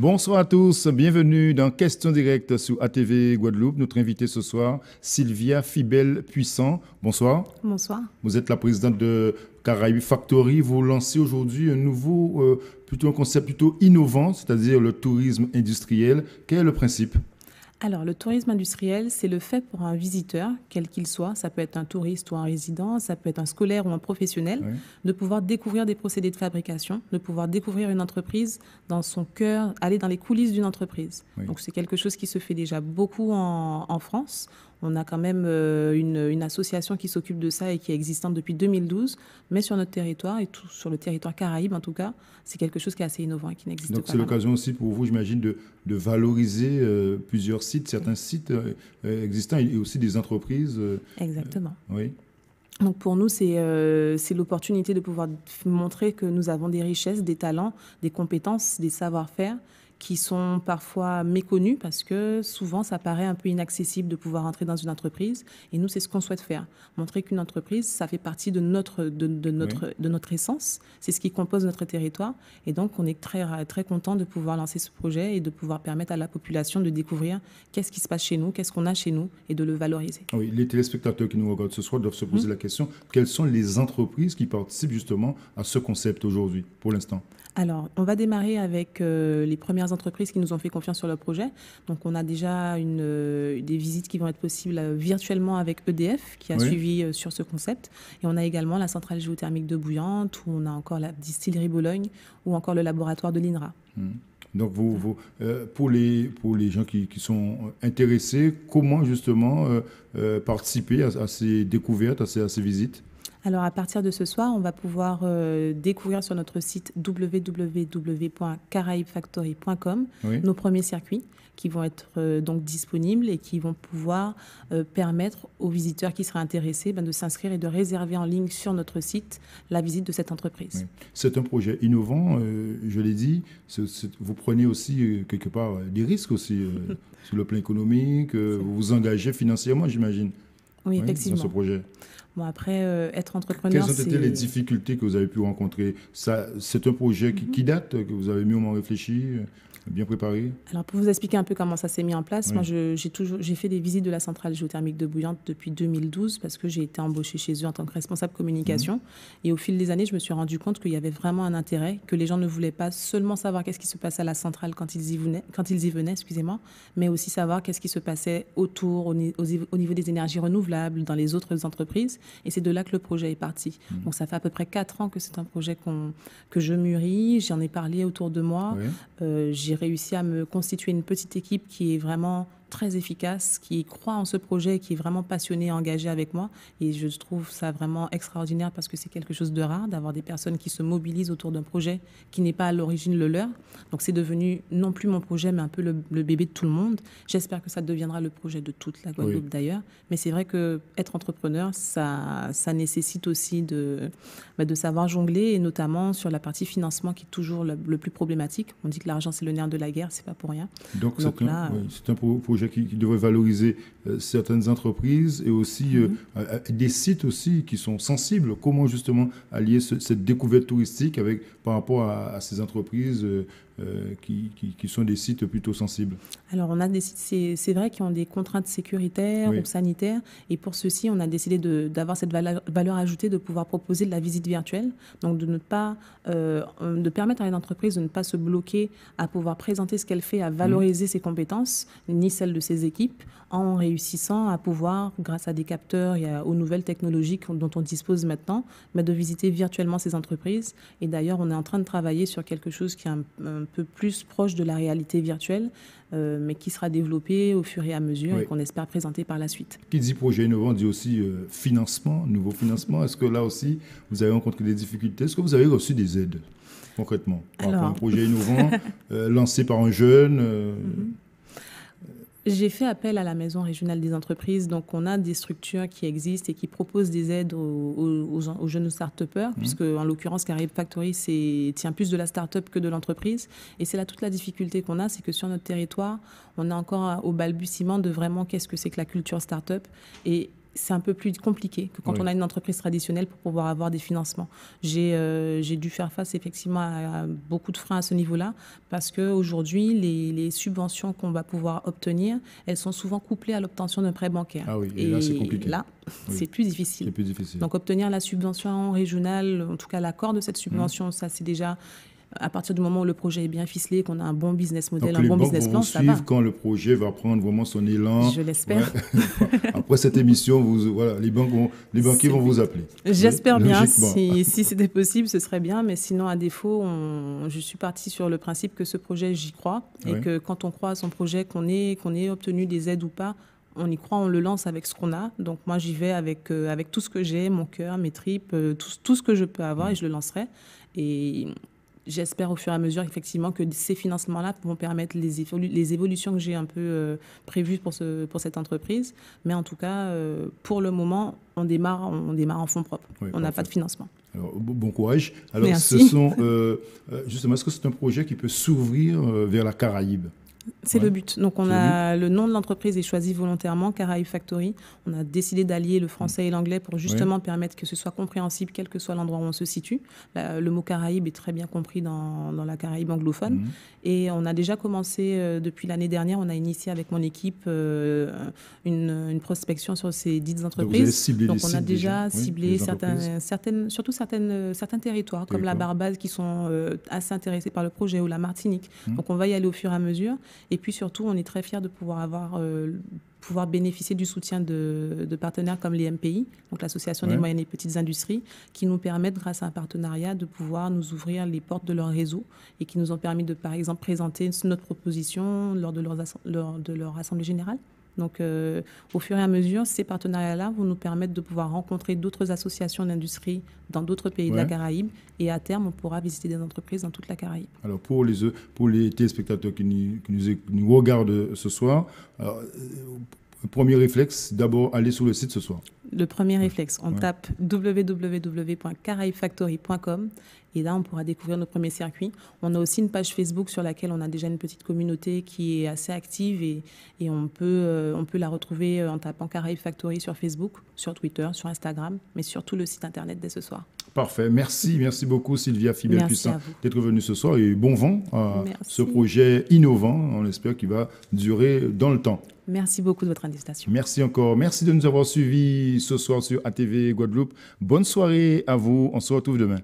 Bonsoir à tous, bienvenue dans Question Directe sur ATV Guadeloupe. Notre invitée ce soir, Sylvia Fibel-Puissant. Bonsoir. Bonsoir. Vous êtes la présidente de Caraïbes Factory. Vous lancez aujourd'hui un concept plutôt innovant, c'est-à-dire le tourisme industriel. Quel est le principe ? Alors, le tourisme industriel, c'est le fait pour un visiteur, quel qu'il soit, ça peut être un touriste ou un résident, ça peut être un scolaire ou un professionnel, Oui. de pouvoir découvrir des procédés de fabrication, de pouvoir découvrir une entreprise dans son cœur, aller dans les coulisses d'une entreprise. Oui. Donc, c'est quelque chose qui se fait déjà beaucoup en France. On a quand même une association qui s'occupe de ça et qui est existante depuis 2012, mais sur notre territoire, et tout, sur le territoire Caraïbe en tout cas, c'est quelque chose qui est assez innovant et qui n'existe pas. Donc c'est l'occasion aussi pour vous, j'imagine, de valoriser plusieurs sites, certains sites existants et aussi des entreprises. Exactement. Oui. Donc pour nous, c'est l'opportunité de pouvoir montrer que nous avons des richesses, des talents, des compétences, des savoir-faire qui sont parfois méconnus parce que souvent, ça paraît un peu inaccessible de pouvoir entrer dans une entreprise. Et nous, c'est ce qu'on souhaite faire. Montrer qu'une entreprise, ça fait partie de notre essence. C'est ce qui compose notre territoire. Et donc, on est très, très content de pouvoir lancer ce projet et de pouvoir permettre à la population de découvrir qu'est-ce qui se passe chez nous, qu'est-ce qu'on a chez nous et de le valoriser. Oui, les téléspectateurs qui nous regardent ce soir doivent se poser la question, quelles sont les entreprises qui participent justement à ce concept aujourd'hui, pour l'instant ? Alors, on va démarrer avec les premières entreprises qui nous ont fait confiance sur le projet. Donc, on a déjà des visites qui vont être possibles virtuellement avec EDF, qui a suivi sur ce concept. Et on a également la centrale géothermique de Bouillante, où on a encore la distillerie Bologne, ou encore le laboratoire de l'INRA. Donc, pour les gens qui sont intéressés, comment justement participer à ces découvertes, à ces visites ? Alors, à partir de ce soir, on va pouvoir découvrir sur notre site www.caraibefactory.com nos premiers circuits qui vont être donc disponibles et qui vont pouvoir permettre aux visiteurs qui seraient intéressés de s'inscrire et de réserver en ligne sur notre site la visite de cette entreprise. Oui. C'est un projet innovant, je l'ai dit. Vous prenez aussi quelque part des risques aussi sur le plan économique. Vous vous engagez financièrement, j'imagine. Oui, effectivement. Dans ce projet. Bon, après, être entrepreneur, quelles ont été les difficultés que vous avez pu rencontrer ? C'est un projet qui date, que vous avez mûrement réfléchi, bien préparé ? Alors, pour vous expliquer un peu comment ça s'est mis en place, moi, j'ai fait des visites de la centrale géothermique de Bouillante depuis 2012 parce que j'ai été embauchée chez eux en tant que responsable communication. Et au fil des années, je me suis rendu compte qu'il y avait vraiment un intérêt, que les gens ne voulaient pas seulement savoir qu'est-ce qui se passait à la centrale quand ils y venaient, excusez-moi, mais aussi savoir qu'est-ce qui se passait autour, au niveau des énergies renouvelables, dans les autres entreprises. Et c'est de là que le projet est parti. Donc, ça fait à peu près 4 ans que c'est un projet que je mûris. J'en ai parlé autour de moi. J'ai réussi à me constituer une petite équipe qui est vraiment très efficace, qui croit en ce projet, qui est vraiment passionné et engagé avec moi. Et je trouve ça vraiment extraordinaire parce que c'est quelque chose de rare d'avoir des personnes qui se mobilisent autour d'un projet qui n'est pas à l'origine le leur. Donc c'est devenu non plus mon projet, mais un peu le bébé de tout le monde. J'espère que ça deviendra le projet de toute la Guadeloupe d'ailleurs. Mais c'est vrai qu'être entrepreneur, ça nécessite aussi de savoir jongler, et notamment sur la partie financement qui est toujours le plus problématique. On dit que l'argent, c'est le nerf de la guerre, c'est pas pour rien. Donc c'est un projet qui devrait valoriser certaines entreprises et aussi des sites aussi qui sont sensibles. Comment justement allier cette découverte touristique par rapport à ces entreprises qui sont des sites plutôt sensibles? Alors, on a des sites, c'est vrai, qui ont des contraintes sécuritaires ou sanitaires. Et pour ceci, on a décidé d'avoir cette valeur ajoutée, de pouvoir proposer de la visite virtuelle. Donc, de permettre à une entreprise de ne pas se bloquer à pouvoir présenter ce qu'elle fait, à valoriser ses compétences, ni celles de ses équipes, en réussissant à pouvoir, grâce à des capteurs et aux nouvelles technologies dont on dispose maintenant, de visiter virtuellement ces entreprises. Et d'ailleurs, on est en train de travailler sur quelque chose qui est un peu plus proche de la réalité virtuelle, mais qui sera développé au fur et à mesure et qu'on espère présenter par la suite. Qui dit projet innovant dit aussi financement, nouveau financement. Est-ce que là aussi, vous avez rencontré des difficultés? Est-ce que vous avez reçu des aides, concrètement, pour un projet innovant lancé par un jeune J'ai fait appel à la Maison régionale des entreprises. Donc, on a des structures qui existent et qui proposent des aides aux jeunes start-upers, puisque, en l'occurrence, Caraïbes Factory tient plus de la start-up que de l'entreprise. Et c'est là toute la difficulté qu'on a, c'est que sur notre territoire, on est encore au balbutiement de vraiment qu'est-ce que c'est que la culture start-up. Et c'est un peu plus compliqué que quand on a une entreprise traditionnelle pour pouvoir avoir des financements. J'ai dû faire face effectivement à beaucoup de freins à ce niveau-là parce qu'aujourd'hui, les subventions qu'on va pouvoir obtenir, elles sont souvent couplées à l'obtention d'un prêt bancaire. Ah oui, et là, c'est compliqué. Là, c'est plus difficile. C'est plus difficile. Donc, obtenir la subvention régionale, en tout cas l'accord de cette subvention, ça, c'est déjà... À partir du moment où le projet est bien ficelé, qu'on a un bon business model, donc, un bon business plan, ça va. Les banques vont vous suivre quand le projet va prendre vraiment son élan. Je l'espère. Ouais. Après cette émission, les banquiers vont vous appeler. J'espère bien. Si c'était possible, ce serait bien. Mais sinon, à défaut, je suis partie sur le principe que ce projet, j'y crois. Et que quand on croit à son projet, qu'on ait obtenu des aides ou pas, on y croit, on le lance avec ce qu'on a. Donc moi, j'y vais avec tout ce que j'ai, mon cœur, mes tripes, tout ce que je peux avoir et je le lancerai. Et... j'espère au fur et à mesure, effectivement, que ces financements-là vont permettre les évolutions que j'ai un peu prévues pour cette entreprise. Mais en tout cas, pour le moment, on démarre en fonds propres. Oui, on n'a pas de financement. Alors, bon courage. Alors, merci. Justement, est-ce que c'est un projet qui peut s'ouvrir vers la Caraïbe ? C'est le but. Donc, le nom de l'entreprise est choisi volontairement, Caraïbes Factory. On a décidé d'allier le français et l'anglais pour justement permettre que ce soit compréhensible, quel que soit l'endroit où on se situe. Le mot Caraïbe est très bien compris dans la Caraïbe anglophone. Et on a déjà commencé, depuis l'année dernière, on a initié avec mon équipe une prospection sur ces dites entreprises. Donc, on a déjà ciblé certains territoires, comme la Barbade, qui sont assez intéressés par le projet, ou la Martinique. Donc, on va y aller au fur et à mesure. Et puis surtout, on est très fiers de pouvoir bénéficier du soutien de partenaires comme les MPI, donc l'Association des moyennes et petites industries, qui nous permettent, grâce à un partenariat, de pouvoir nous ouvrir les portes de leur réseau et qui nous ont permis de, par exemple, présenter notre proposition lors de leur assemblée générale. Donc, au fur et à mesure, ces partenariats-là vont nous permettre de pouvoir rencontrer d'autres associations d'industrie dans d'autres pays de la Caraïbe. Et à terme, on pourra visiter des entreprises dans toute la Caraïbe. Alors, pour les téléspectateurs qui nous regardent ce soir, premier réflexe, d'abord, aller sur le site ce soir. Le premier réflexe, on tape www.caraibefactory.com et là, on pourra découvrir nos premiers circuits. On a aussi une page Facebook sur laquelle on a déjà une petite communauté qui est assez active et on peut la retrouver en tapant Caraïbes Factory sur Facebook, sur Twitter, sur Instagram, mais surtout le site internet dès ce soir. Parfait. Merci beaucoup Sylvia Fibel-Puissant d'être venue ce soir et bon vent à ce projet innovant. On espère qu'il va durer dans le temps. Merci beaucoup de votre invitation. Merci encore. Merci de nous avoir suivis ce soir sur ATV Guadeloupe. Bonne soirée à vous. On se retrouve demain.